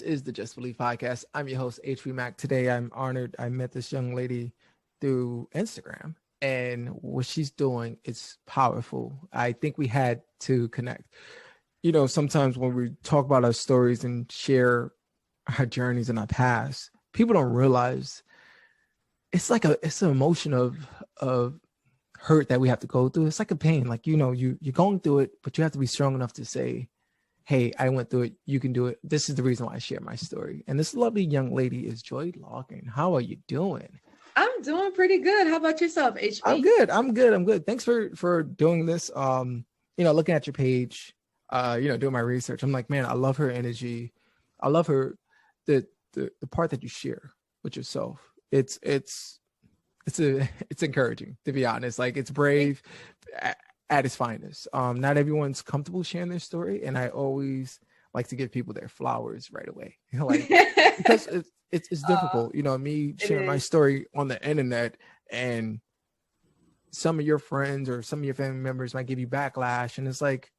Is the Just Believe podcast. I'm your host, Mack. Today, I'm honored. I met this young lady through Instagram, and what she's doing is powerful. I think we had to connect. You know, sometimes when we talk about our stories and share our journeys in our past, people don't realize it's an emotion of hurt that we have to go through. It's like a pain. Like, you know, you're going through it, but you have to be strong enough to say, hey, I went through it. You can do it. This is the reason why I share my story. And this lovely young lady is Joy Logan. How are you doing? I'm doing pretty good. How about yourself, HB? I'm good. Thanks for doing this. Looking at your page, doing my research. I'm like, man, I love her energy. I love her the part that you share with yourself. It's encouraging, to be honest. Like, it's brave at its finest. Not everyone's comfortable sharing their story, and I always like to give people their flowers right away. Because it's difficult, me sharing my story on the internet, and some of your friends or some of your family members might give you backlash, and it's like,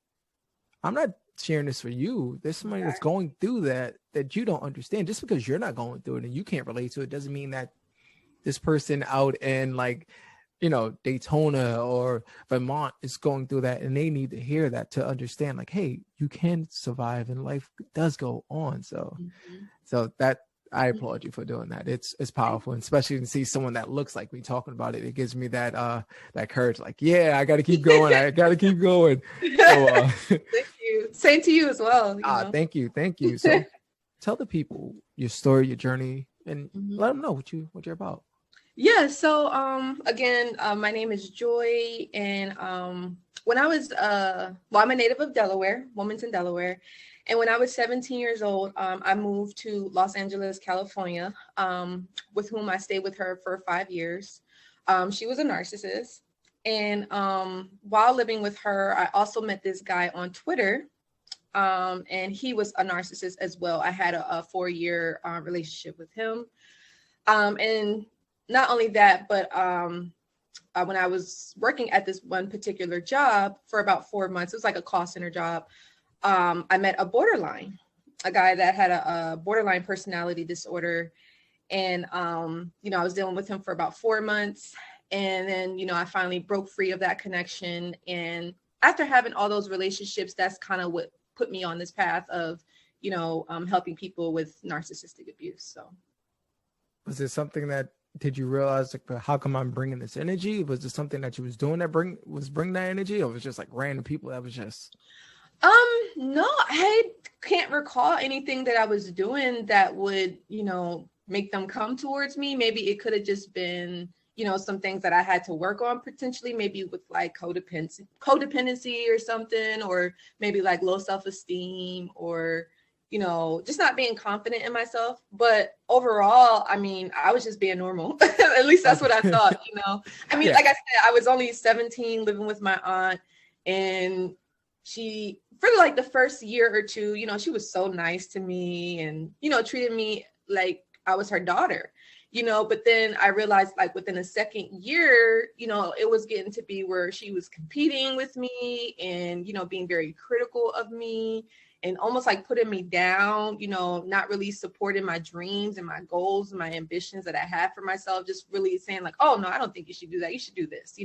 I'm not sharing this for you. There's somebody that's going through that you don't understand. Just because you're not going through it and you can't relate to it doesn't mean that this person out in Daytona or Vermont is going through that, and they need to hear that to understand, like, hey, you can survive and life does go on. So that I applaud you for doing that. It's powerful, and especially to see someone that looks like me talking about it. It gives me that courage. Like, yeah, I got to keep going. I got to keep going. So, thank you. Same to you as well. Thank you. So, tell the people your story, your journey, and let them know what you're about. Yeah, so again, my name is Joy, and when I was I'm a native of Delaware, Wilmington, Delaware, and when I was 17 years old, I moved to Los Angeles, California, with whom I stayed with her for 5 years. She was a narcissist, and while living with her, I also met this guy on Twitter, and he was a narcissist as well. I had a 4-year relationship with him, and not only that, but when I was working at this one particular job for about 4 months, it was like a call center job, I met a guy that had a borderline personality disorder. And, I was dealing with him for about 4 months. And then, I finally broke free of that connection. And after having all those relationships, that's kind of what put me on this path of, helping people with narcissistic abuse. So. Was there something that, did you realize, like, how come I'm bringing this energy? Was there something that you was doing that bring that energy, or was it just like random people that was just? No, I can't recall anything that I was doing that would, make them come towards me. Maybe it could have just been, some things that I had to work on potentially, maybe with like codependency or something, or maybe like low self-esteem, or just not being confident in myself. But overall, I mean, I was just being normal. At least that's what I thought, I mean, like I said, I was only 17 living with my aunt, and she, for like the first year or two, she was so nice to me and, treated me like I was her daughter, but then I realized, like, within the second year, it was getting to be where she was competing with me and, being very critical of me, and almost like putting me down, not really supporting my dreams and my goals and my ambitions that I had for myself, just really saying like, oh, no, I don't think you should do that. You should do this,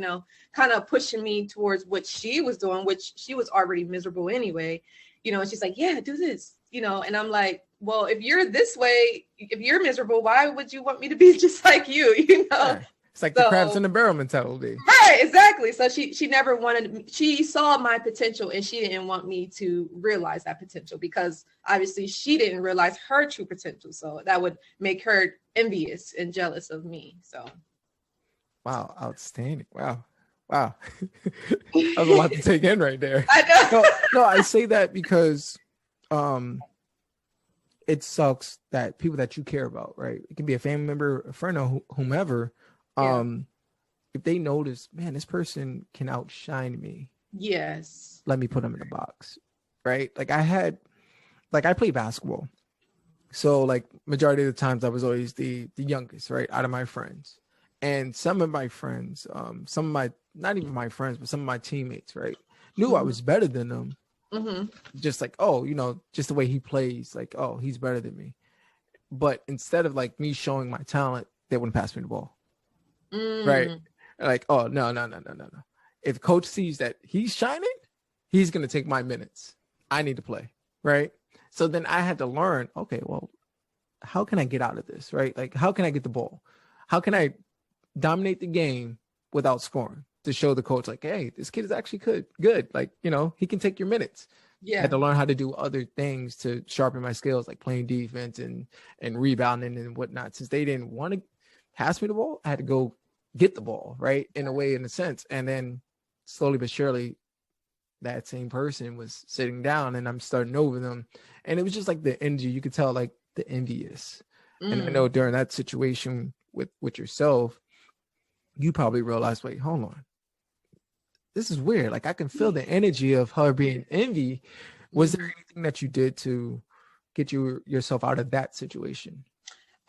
kind of pushing me towards what she was doing, which she was already miserable anyway, and she's like, yeah, do this, and I'm like, well, if you're this way, if you're miserable, why would you want me to be just like you, Yeah. It's like the crabs in the barrel mentality. Right, exactly. So she never wanted, she saw my potential, and she didn't want me to realize that potential, because obviously she didn't realize her true potential. So that would make her envious and jealous of me. So. Wow. Outstanding. Wow. That was a lot to take in right there. I know. No, I say that because it sucks that people that you care about, right? It can be a family member, a friend, or whomever. If they notice, man, this person can outshine me. Yes. Let me put them in a box, right? Like I play basketball. So like majority of the times I was always the youngest, right? Out of my friends. And some of my friends, some of my, not even my friends, but some of my teammates, right, knew I was better than them, Mm-hmm. Just like, oh, you know, just the way he plays, like, oh, he's better than me. But instead of like me showing my talent, they wouldn't pass me the ball. Right. Like, oh, no. If coach sees that he's shining, he's going to take my minutes. I need to play. Right. So then I had to learn, okay, well, how can I get out of this? Right. Like, how can I get the ball? How can I dominate the game without scoring to show the coach, like, hey, this kid is actually good. Like, you know, he can take your minutes. I had to learn how to do other things to sharpen my skills, like playing defense and rebounding and whatnot. Since they didn't want to pass me the ball, I had to go get the ball, right? In a sense. And then slowly but surely, that same person was sitting down and I'm starting over them. And it was just like the energy, you could tell, like the envious. And I know during that situation with yourself, you probably realized, wait, hold on. This is weird. Like I can feel the energy of her being envy. Was there anything that you did to get yourself out of that situation?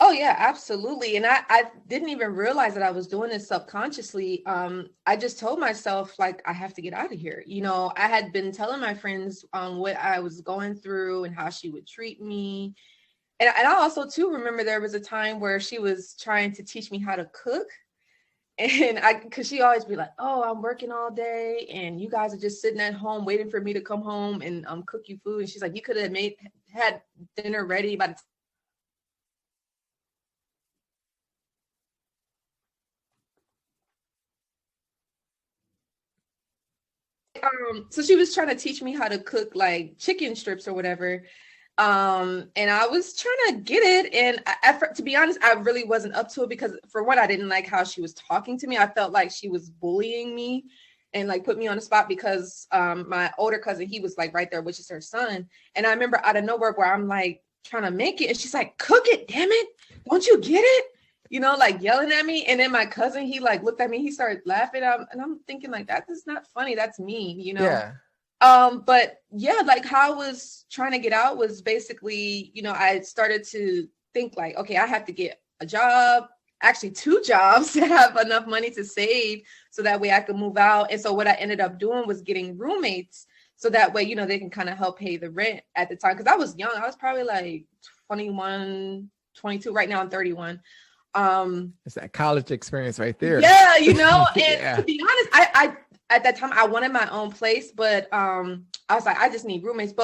Oh yeah, absolutely. And I didn't even realize that I was doing this subconsciously. I just told myself, like, I have to get out of here. You know, I had been telling my friends what I was going through and how she would treat me. And I also too remember there was a time where she was trying to teach me how to cook. And because she always be like, oh, I'm working all day and you guys are just sitting at home waiting for me to come home and cook you food. And she's like, you could have had dinner ready by the so she was trying to teach me how to cook like chicken strips or whatever. And I was trying to get it. And to be honest, I really wasn't up to it because for one, I didn't like how she was talking to me. I felt like she was bullying me and like put me on the spot because my older cousin, he was like right there, which is her son. And I remember out of nowhere where I'm like trying to make it and she's like, cook it, damn it. Don't you get it? You know, like yelling at me. And then my cousin, he like looked at me, he started laughing. And I'm thinking like, that is not funny. That's mean, you know? Yeah. But yeah, like how I was trying to get out was basically, you know, I started to think like, okay, I have to get a job, actually 2 jobs to have enough money to save so that way I could move out. And so what I ended up doing was getting roommates so that way, you know, they can kind of help pay the rent at the time. Cause I was young. I was probably like 21, 22. Right now I'm 31. It's that college experience right there. Yeah, you know, and Yeah. to be honest, I at that time I wanted my own place, but I was like, I just need roommates.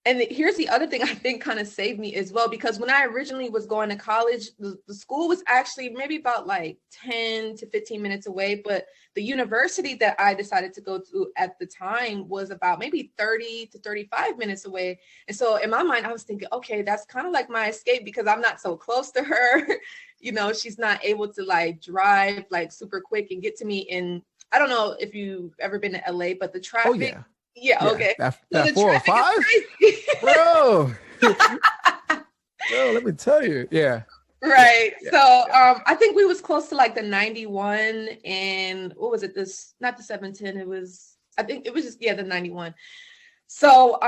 And here's the other thing I think kind of saved me as well, because when I originally was going to college, the school was actually maybe about like 10 to 15 minutes away, but the university that I decided to go to at the time was about maybe 30 to 35 minutes away. And so in my mind, I was thinking, okay, that's kind of like my escape because I'm not so close to her. You know, she's not able to like drive like super quick and get to me. And I don't know if you've ever been to LA, but the traffic. Oh, yeah. Yeah, okay. That 405? Bro. Bro, let me tell you. Yeah. Right. Yeah. So I think we was close to like the 91 and what was it? Not the 710. I think it was just, the 91. So,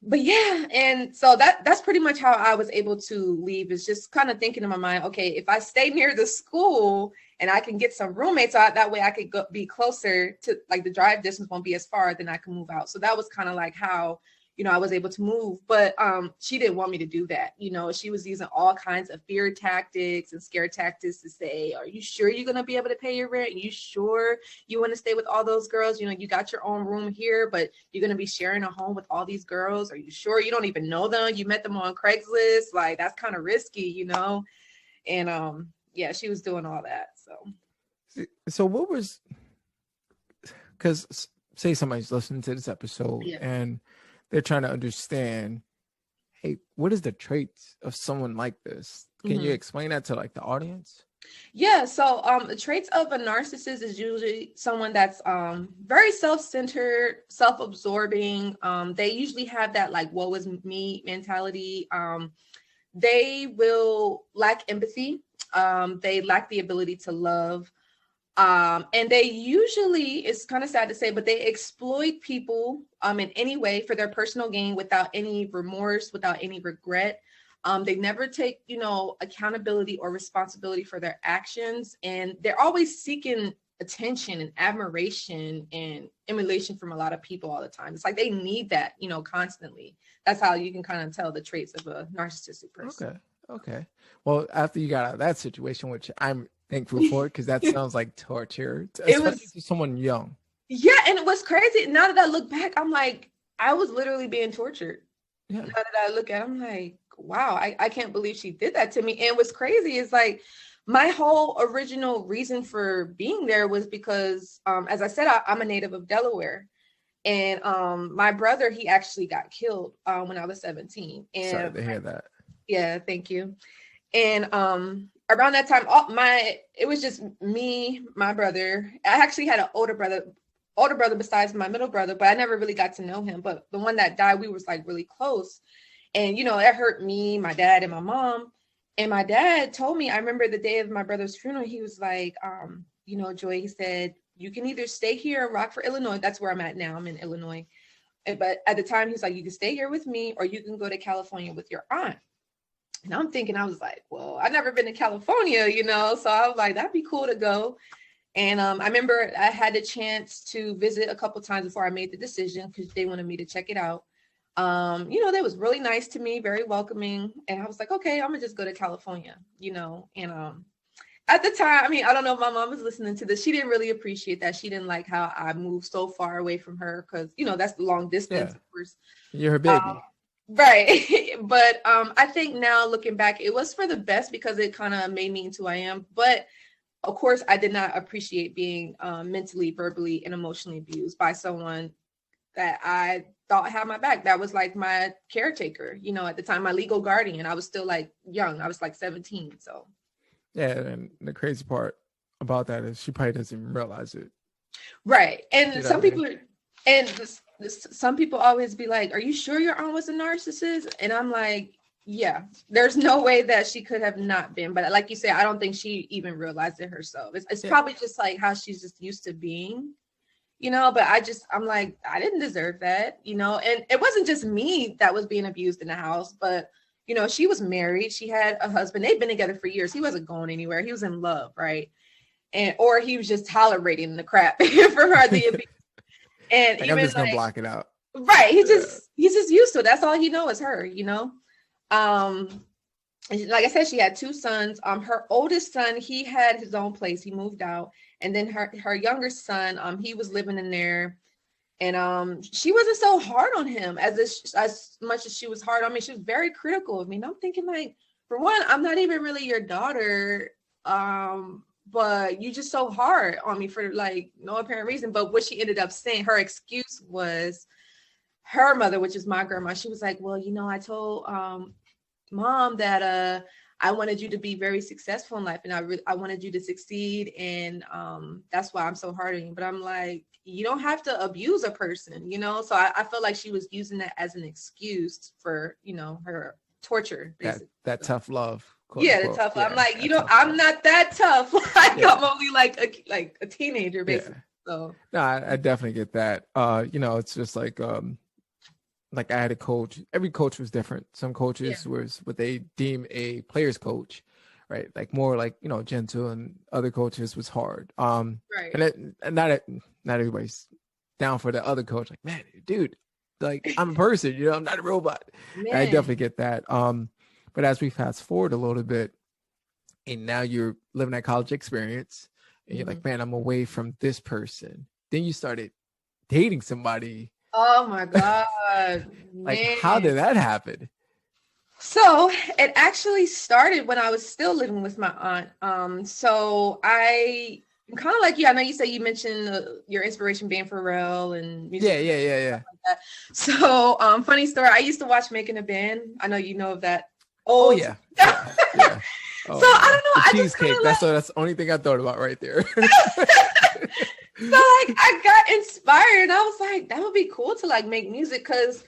but yeah. And so that's pretty much how I was able to leave, is just kind of thinking in my mind, okay, if I stay near the school and I can get some roommates out, that way I could be closer to, like, the drive distance won't be as far, then I can move out. So that was kind of like how, you know, I was able to move, but she didn't want me to do that. You know, she was using all kinds of fear tactics and scare tactics to say, are you sure you're going to be able to pay your rent? Are you sure you want to stay with all those girls? You know, you got your own room here, but you're going to be sharing a home with all these girls. Are you sure you don't even know them? You met them on Craigslist. Like, that's kind of risky, you know? And yeah, she was doing all that. So what was, because say somebody's listening to this episode and they're trying to understand, hey, what is the traits of someone like this? Can you explain that to like the audience? Yeah. So the traits of a narcissist is usually someone that's very self-centered, self-absorbing. They usually have that like woe is me mentality. They will lack empathy. They lack the ability to love. And they usually, it's kind of sad to say, but they exploit people in any way for their personal gain without any remorse, without any regret. They never take, you know, accountability or responsibility for their actions. And they're always seeking attention and admiration and emulation from a lot of people all the time. It's like they need that, you know, constantly. That's how you can kind of tell the traits of a narcissistic person. Okay. Well, after you got out of that situation, which I'm thankful for, because that sounds like torture, especially to someone young. Yeah, and it was crazy. Now that I look back, I'm like, I was literally being tortured. Yeah. Now that I look at it, I'm like, wow, I can't believe she did that to me. And what's crazy is like, my whole original reason for being there was because, as I said, I'm a native of Delaware. And my brother, he actually got killed when I was 17. And sorry to hear that. Yeah, thank you. And around that time, it was just me, my brother. I actually had an older brother besides my middle brother, but I never really got to know him. But the one that died, we was like really close. And, you know, it hurt me, my dad, and my mom. And my dad told me, I remember the day of my brother's funeral, he was like, you know, Joy, he said, you can either stay here in Rockford, Illinois. That's where I'm at now. I'm in Illinois. But at the time, he's like, you can stay here with me, or you can go to California with your aunt. And I'm thinking, I was like, well, I've never been to California, you know? So I was like, that'd be cool to go. And I remember I had the chance to visit a couple times before I made the decision, because they wanted me to check it out. You know, they was really nice to me, very welcoming. And I was like, okay, I'm gonna just go to California, you know. And at the time, I mean, I don't know if my mom was listening to this. She didn't really appreciate that. She didn't like how I moved so far away from her, because, you know, that's the long distance, of course. You're her baby. Right. But I think now looking back, it was for the best, because it kind of made me into who I am. But of course, I did not appreciate being mentally, verbally, and emotionally abused by someone that I thought had my back. That was like my caretaker, you know, at the time, my legal guardian. I was still like young. I was like 17. So. Yeah. And the crazy part about that is she probably doesn't even realize it. Right. And you know some people always be like, are you sure your aunt was a narcissist? And I'm like, yeah, there's no way that she could have not been. But like you say, I don't think she even realized it herself. It's probably just like how she's just used to being, you know. But I'm like, I didn't deserve that, you know. And it wasn't just me that was being abused in the house, but, you know, she was married. She had a husband. They'd been together for years. He wasn't going anywhere. He was in love, right? Or he was just tolerating the crap for her, the abuse. And like, I'm just gonna block it out. Right. He's just used to it. That's all he knows is her, you know. Like I said, she had 2 sons. Her oldest son, he had his own place. He moved out. And then her younger son, he was living in there. And she wasn't so hard on him as much as she was hard on me. She was very critical of me. And I'm thinking, like, for one, I'm not even really your daughter. But you just so hard on me for like no apparent reason. But what she ended up saying, her excuse was her mother, which is my grandma. She was like, well, you know, I told Mom that I wanted you to be very successful in life, and I wanted you to succeed, and that's why I'm so hard on you. But I'm like, you don't have to abuse a person, you know. So I felt like she was using that as an excuse for, you know, her torture. That tough love. Yeah, the tough love. I'm like, you know, I'm not that tough. Like, I'm only like a teenager, basically. So no, I definitely get that. You know, it's just like I had a coach. Every coach was different. Some coaches was what they deem a player's coach, right? Like more like, you know, gentle, and other coaches was hard. Right. And not everybody's down for the other coach. Like, man, dude, like, I'm a person, you know, I'm not a robot. I definitely get that. But as we fast forward a little bit, and now you're living that college experience, and you're like, man, I'm away from this person. Then you started dating somebody. Oh my God. Like, how did that happen? So it actually started when I was still living with my aunt. So I'm kind of like you. I know you say you mentioned your inspiration being Pharrell and music. Yeah. Like that. So funny story. I used to watch Making a Band. I know you know of that. Oh yeah. Oh, so I don't know. Cheesecake. That's the only thing I thought about right there. So like I got inspired, and I was like, that would be cool to like make music, because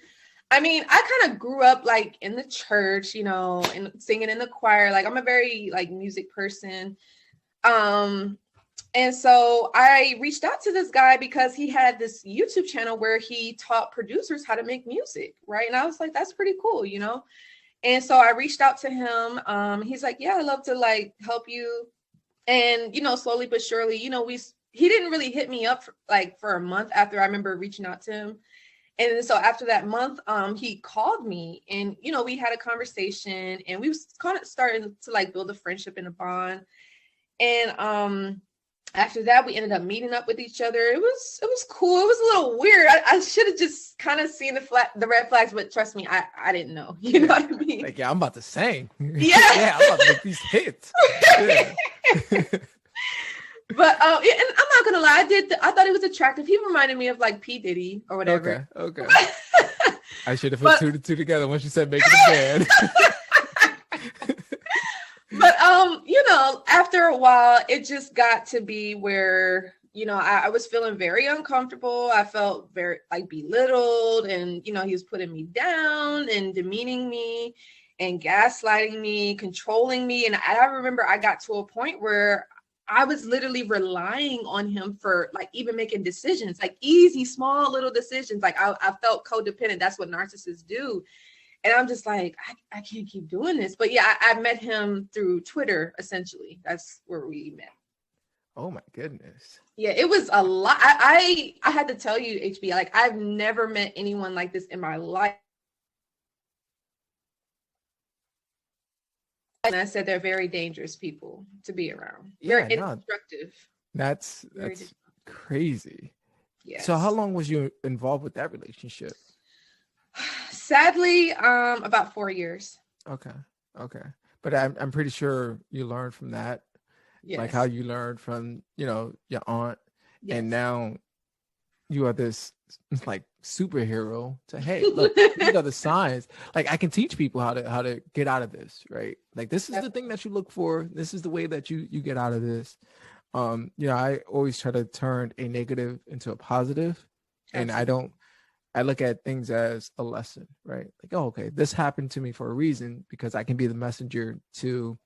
I mean, I kind of grew up like in the church, you know, and singing in the choir. Like, I'm a very like music person. And so I reached out to this guy because he had this YouTube channel where he taught producers how to make music, right? And I was like, that's pretty cool, you know? And so I reached out to him. He's like, yeah, I'd love to like help you. And, you know, slowly but surely, you know, he didn't really hit me up for a month after I remember reaching out to him. And so after that month, he called me, and we had a conversation, and we was kind of starting to like build a friendship and a bond. And after that, we ended up meeting up with each other. It was cool. It was a little weird. I should have just kind of seen the red flags, but trust me, I didn't know. You know what I mean? Like, yeah, I'm about to sing. Yeah, yeah, I'm about to make these hits. Yeah. But and I'm not gonna lie, I thought he was attractive. He reminded me of like P. Diddy or whatever. Okay. I should have put two to two together once you said making a band. But after a while, it just got to be where I was feeling very uncomfortable. I felt very like belittled, and he was putting me down and demeaning me and gaslighting me, controlling me. And I remember I got to a point where I was literally relying on him for like even making decisions, like easy, small little decisions. Like I felt codependent. That's what narcissists do. And I'm just like, I can't keep doing this. But yeah, I met him through Twitter, essentially. That's where we met. Oh my goodness. Yeah, it was a lot. I had to tell you, HB, like I've never met anyone like this in my life. And I said they're very dangerous people to be around. Yeah, very destructive. That's crazy. Yeah. So how long was you involved with that relationship? Sadly, about 4 years. Okay. But I'm pretty sure you learned from that. Yes. Like how you learned from, your aunt. Yes. And now you are this like superhero to, hey, look, these are the signs. Like I can teach people how to get out of this, right? Like this is the thing that you look for. This is the way that you get out of this. I always try to turn a negative into a positive. Absolutely. And I look at things as a lesson, right? Like, oh, okay, this happened to me for a reason because I can be the messenger to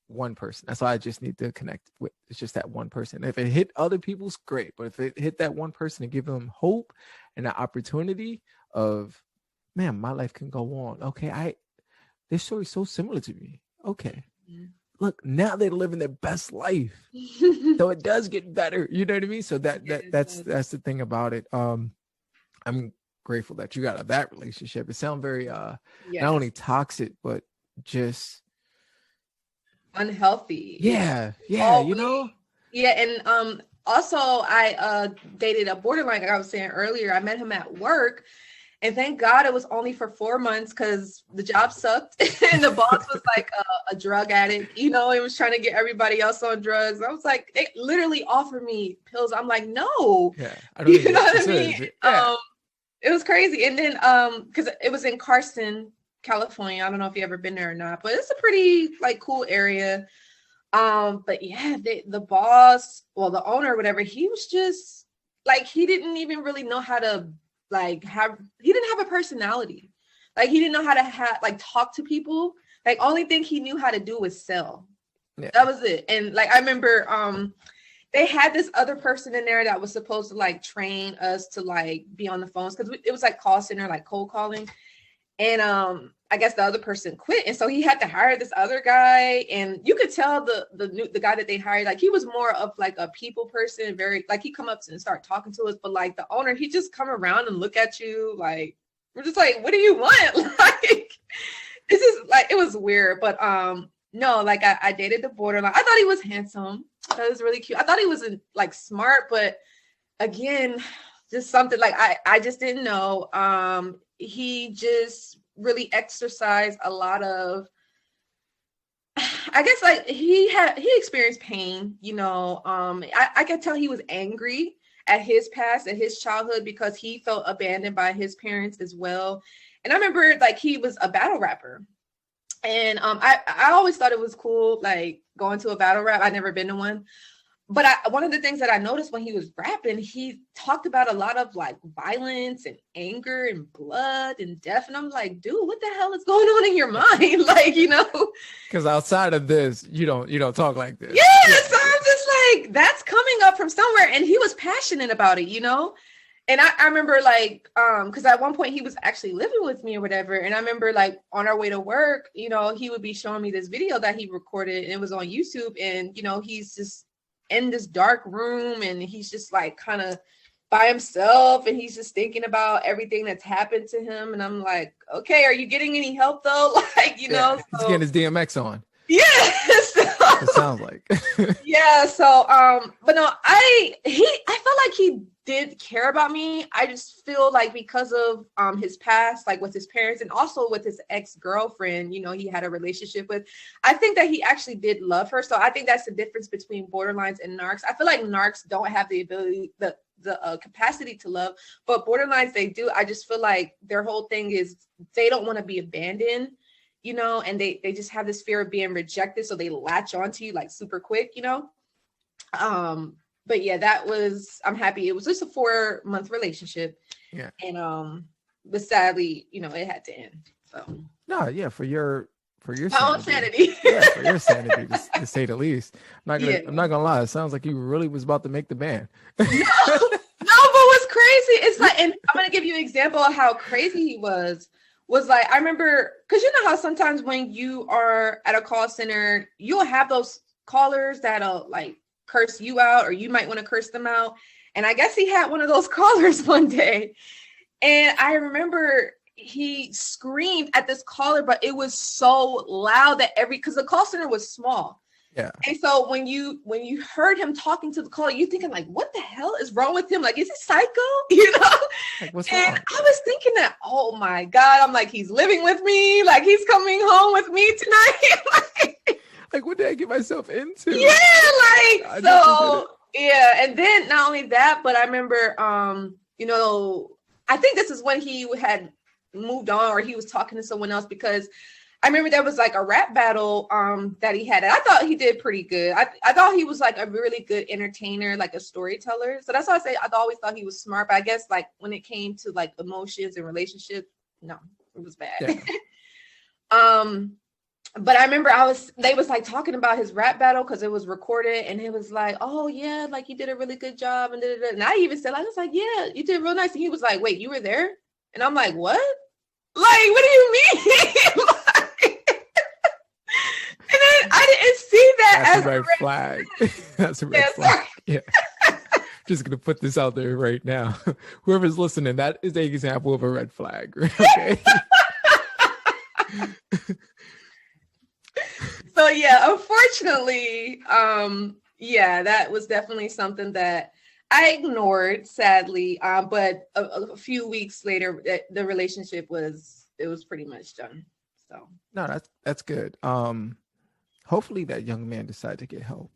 one person. That's all I just need to connect with. It's just that one person. If it hit other people's, great. But if it hit that one person and give them hope and the opportunity of, man, my life can go on. Okay, their story's so similar to me. Okay. Mm-hmm. Look, now they're living their best life. So it does get better. You know what I mean? So that's the thing about it. I'm grateful that you got out of that relationship. It sounds very not only toxic, but just unhealthy. Yeah. Always. Yeah, and also I dated a borderline, like I was saying earlier. I met him at work, and thank God it was only for 4 months because the job sucked and the boss was like a drug addict. He was trying to get everybody else on drugs. I was like, they literally offered me pills. I'm like, no. Yeah, I don't know what I mean. Yeah. It was crazy. And then because it was in Carson, California. I don't know if you ever been there or not, but it's a pretty like cool area. But yeah, the boss, well, the owner or whatever, he was just like, he didn't even really know how to he didn't have a personality. Like he didn't know how to talk to people. Like only thing he knew how to do was sell. Yeah. That was it. And like I remember they had this other person in there that was supposed to like train us to like be on the phones because it was like call center, like cold calling. And I guess the other person quit, and so he had to hire this other guy. And you could tell the guy that they hired, like he was more of like a people person, very like he come up and start talking to us. But like the owner, he just come around and look at you like we're just like, what do you want? Like this is like, it was weird. But no, like I dated the borderline. I thought he was handsome. That was really cute. I thought he was like smart, but again, just something like I just didn't know. He just really exercised a lot of, I guess like he experienced pain, I could tell he was angry at his past, at his childhood, because he felt abandoned by his parents as well. And I remember like he was a battle rapper. And I always thought it was cool, like going to a battle rap. I'd never been to one. But one of the things that I noticed when he was rapping, he talked about a lot of like violence and anger and blood and death. And I'm like, dude, what the hell is going on in your mind? Like, because outside of this, you don't talk like this. Yeah. So I'm just like, that's coming up from somewhere. And he was passionate about it, And I remember like, because at one point he was actually living with me or whatever. And I remember like on our way to work, he would be showing me this video that he recorded, and it was on YouTube. And, he's just in this dark room and he's just like kind of by himself and he's just thinking about everything that's happened to him. And I'm like, okay, are you getting any help though? Like, you know, he's getting his DMX on. Yeah. It sounds like. Yeah. So, but no, I felt like he did care about me. I just feel like because of his past, like with his parents and also with his ex-girlfriend, you know, he had a relationship with, I think that he actually did love her. So I think that's the difference between borderlines and narcs. I feel like narcs don't have the ability, the capacity to love, but borderlines, they do. I just feel like their whole thing is they don't want to be abandoned, you know, and they just have this fear of being rejected. So they latch onto you like super quick, you know? But yeah, I'm happy. It was just a 4-month relationship. Yeah. And, but sadly, you know, it had to end. So no, yeah, for your sanity. Yeah, for your sanity, to say the least. I'm not gonna lie. It sounds like you really was about to make the band. No, but what's crazy? It's like, and I'm gonna give you an example of how crazy he was like, I remember, because you know how sometimes when you are at a call center, you'll have those callers that'll like curse you out, or you might want to curse them out. And I guess he had one of those callers one day. And I remember he screamed at this caller, but it was so loud that because the call center was small. Yeah. And so when you heard him talking to the caller, you're thinking like, what the hell is wrong with him? Like, is he psycho? You know? Like, what's and wrong? I was thinking that, oh my God, I'm like, he's living with me. Like, he's coming home with me tonight. Like, what did I get myself into? Yeah, like, so, yeah. And then not only that, but I remember, you know, I think this is when he had moved on, or he was talking to someone else, because I remember there was like a rap battle that he had. And I thought he did pretty good. I thought he was like a really good entertainer, like a storyteller. So that's why I say I always thought he was smart. But I guess like when it came to like emotions and relationships, no, it was bad. Yeah. But I remember they was like talking about his rap battle because it was recorded, and it was like, oh yeah, like you did a really good job, and da-da-da. And I even said, I was like, yeah, you did real nice. And he was like, wait, you were there? And I'm like, what? Like, what do you mean? And then I didn't see that. That's a red flag. That's a red flag. Yeah. Just gonna put this out there right now. Whoever's listening, that is an example of a red flag. Okay. So yeah, unfortunately, yeah, that was definitely something that I ignored, sadly. But a few weeks later, the relationship was pretty much done. So no, that's good. Hopefully that young man decided to get help.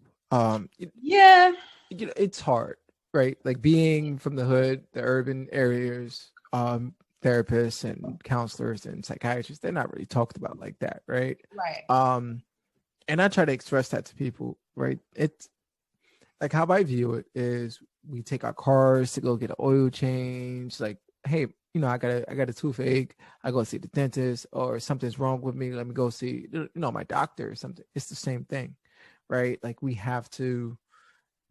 Yeah, you know, it's hard, right? Like being from the hood, the urban areas, therapists and counselors and psychiatrists, they're not really talked about like that, right? Right. And I try to express that to people, right? It's like how I view it is we take our cars to go get an oil change. Like, hey, you know, I got a toothache. I go see the dentist, or something's wrong with me. Let me go see, you know, my doctor or something. It's the same thing, right? Like we have to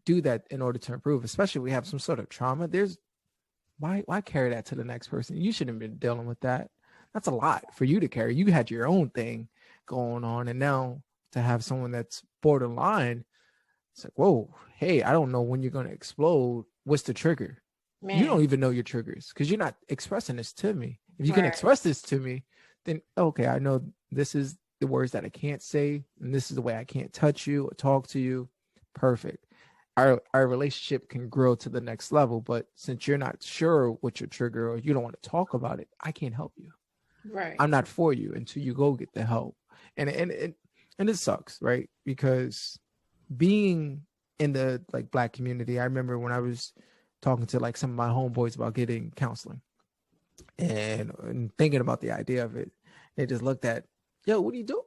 do that in order to improve, especially if we have some sort of trauma. Why carry that to the next person? You shouldn't have been dealing with that. That's a lot for you to carry. You had your own thing going on, and now to have someone that's borderline, it's like, whoa, hey, I don't know when you're going to explode. What's the trigger? Man. You don't even know your triggers because you're not expressing this to me. If you can express this to me, then okay, I know this is the words that I can't say, and this is the way I can't touch you or talk to you. Perfect. Our relationship can grow to the next level. But since you're not sure what your trigger, or you don't want to talk about it, I can't help you. Right. I'm not for you until you go get the help. And it sucks, right? Because being in the like Black community, I remember when I was talking to like some of my homeboys about getting counseling and thinking about the idea of it, they just looked at, yo, what do you do?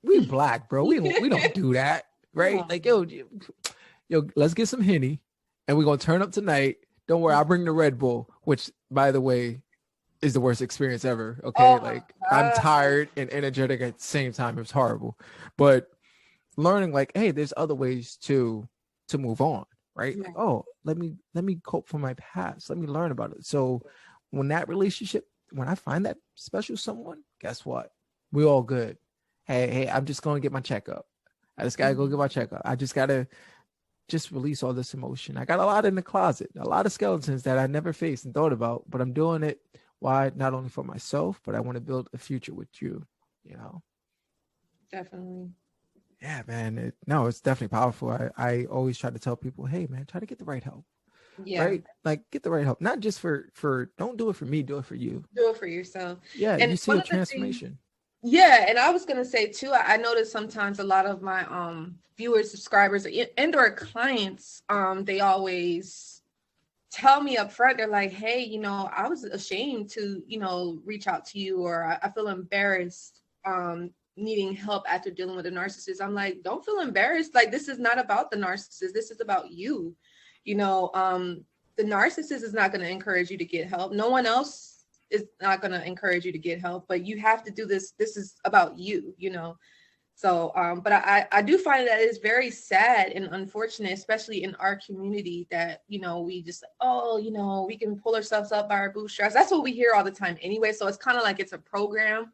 We Black, bro. We don't do that, right? Yeah. Like, yo, let's get some Henny and we're gonna turn up tonight. Don't worry, I'll bring the Red Bull, which by the way is the worst experience ever. Okay. Like I'm tired and energetic at the same time. It was horrible. But learning like, hey, there's other ways to move on, right? Like, oh, let me cope from my past. Let me learn about it. So when I find that special someone, guess what? We're all good. Hey, I'm just gonna get my checkup. I just gotta go get my checkup. I just gotta just release all this emotion. I got a lot in the closet, a lot of skeletons that I never faced and thought about, but I'm doing it. Why? Not only for myself, but I want to build a future with you, you know? Definitely. Yeah, man. No, it's definitely powerful. I always try to tell people, hey, man, try to get the right help. Yeah. Right? Like, get the right help. Not just for don't do it for me, do it for you. Do it for yourself. Yeah, And you see one a of the things, transformation. yeah, and I was gonna say too, I noticed sometimes a lot of my viewers, subscribers, and or clients, they always tell me up front, they're like, hey, you know, I was ashamed to, you know, reach out to you, or I feel embarrassed needing help after dealing with a narcissist. I'm like, don't feel embarrassed. Like, this is not about the narcissist. This is about you. You know, the narcissist is not going to encourage you to get help. No one else is not going to encourage you to get help, but you have to do this. This is about you, you know? So, but I do find that it's very sad and unfortunate, especially in our community, that, you know, we just, oh, you know, we can pull ourselves up by our bootstraps. That's what we hear all the time anyway. So it's kind of like it's a program.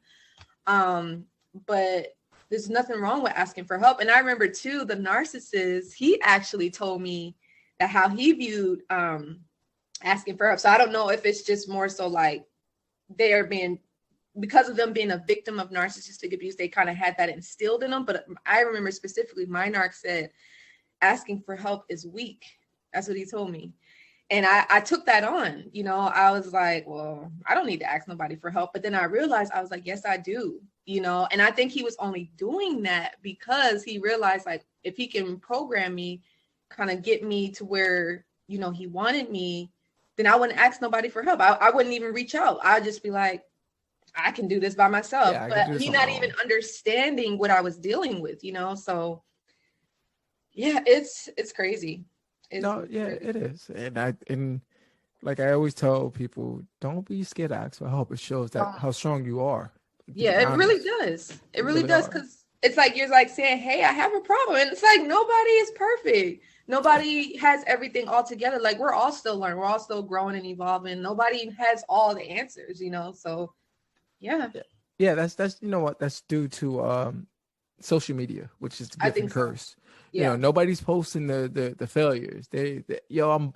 But there's nothing wrong with asking for help. And I remember too, the narcissist, he actually told me that how he viewed asking for help. So I don't know if it's just more so like they are being, because of them being a victim of narcissistic abuse, they kind of had that instilled in them. But I remember specifically my narc said, asking for help is weak. That's what he told me. And I took that on, you know. I was like, well, I don't need to ask nobody for help. But then I realized, I was like, yes, I do, you know. And I think he was only doing that because he realized, like, if he can program me, kind of get me to where, you know, he wanted me, then I wouldn't ask nobody for help. I wouldn't even reach out. I'd just be like, I can do this by myself. Yeah, but he not even understanding what I was dealing with, you know. So yeah, it's crazy. No, yeah, it is. And like I always tell people, don't be scared to ask for help. It shows that how strong you are. Yeah, it really does. It really does, because it's like you're like saying, hey, I have a problem. And it's like nobody is perfect. Nobody has everything all together. Like, we're all still learning. We're all still growing and evolving. Nobody has all the answers, you know. So yeah. Yeah, that's you know what, that's due to social media, which is the gift and curse. So. Yeah. You know, nobody's posting the failures. They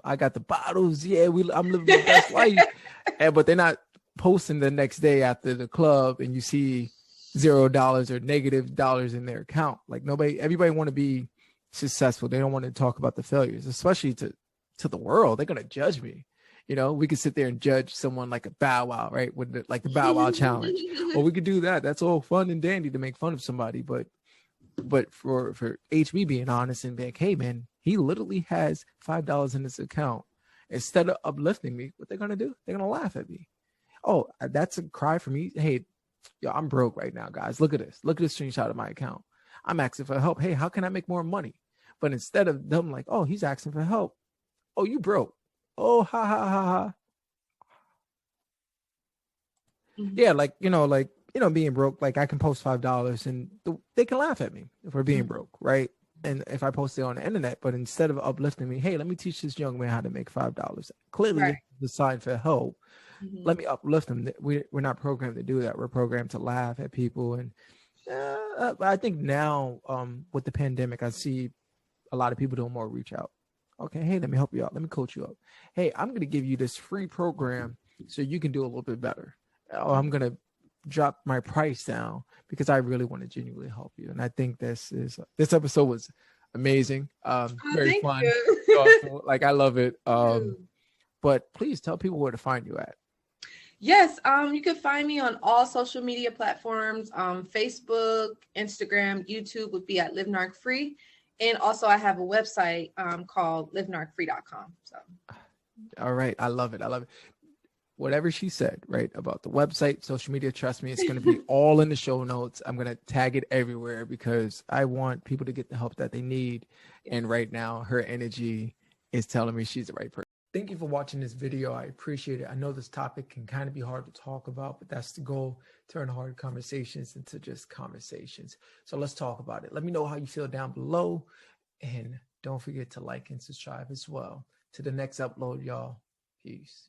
I got the bottles. Yeah, I'm living my best life. But they're not posting the next day after the club and you see $0 or negative dollars in their account. Like everybody want to be successful. They don't want to talk about the failures, especially to the world. They're gonna judge me. You know, we could sit there and judge someone like a Bow Wow, right? With the Bow Wow challenge. Or we could do that. That's all fun and dandy to make fun of somebody, but for HB being honest and being like, hey man, he literally has $5 in his account. Instead of uplifting me, what they're gonna do? They're gonna laugh at me. Oh, that's a cry for me. Hey, yo, I'm broke right now, guys. Look at this. Look at this screenshot of my account. I'm asking for help. Hey, how can I make more money? But instead of them like, oh, he's asking for help. Oh, you broke. Oh, ha ha ha ha. Mm-hmm. Yeah, like being broke, like I can post $5 and they can laugh at me for being broke, right? And if I post it on the internet, but instead of uplifting me, hey, let me teach this young man how to make $5. Clearly, right. The sign for help. Mm-hmm. Let me uplift them. We're not programmed to do that. We're programmed to laugh at people. And I think now, with the pandemic, I see a lot of people doing more reach out. Okay, hey, let me help you out. Let me coach you up. Hey, I'm going to give you this free program so you can do a little bit better. Or I'm going to drop my price down because I really want to genuinely help you. And I think this episode was amazing. Very fun. Like, I love it. But please tell people where to find you at. Yes, you can find me on all social media platforms. Facebook, Instagram, YouTube would be at Live Narc Free. And also I have a website called livenarcfree.com. So all right. I love it. Whatever she said, right, about the website, social media, trust me, it's going to be all in the show notes. I'm going to tag it everywhere because I want people to get the help that they need. And right now, her energy is telling me she's the right person. Thank you for watching this video. I appreciate it. I know this topic can kind of be hard to talk about, but that's the goal, turn hard conversations into just conversations. So let's talk about it. Let me know how you feel down below. And don't forget to like and subscribe as well. To the next upload, y'all. Peace.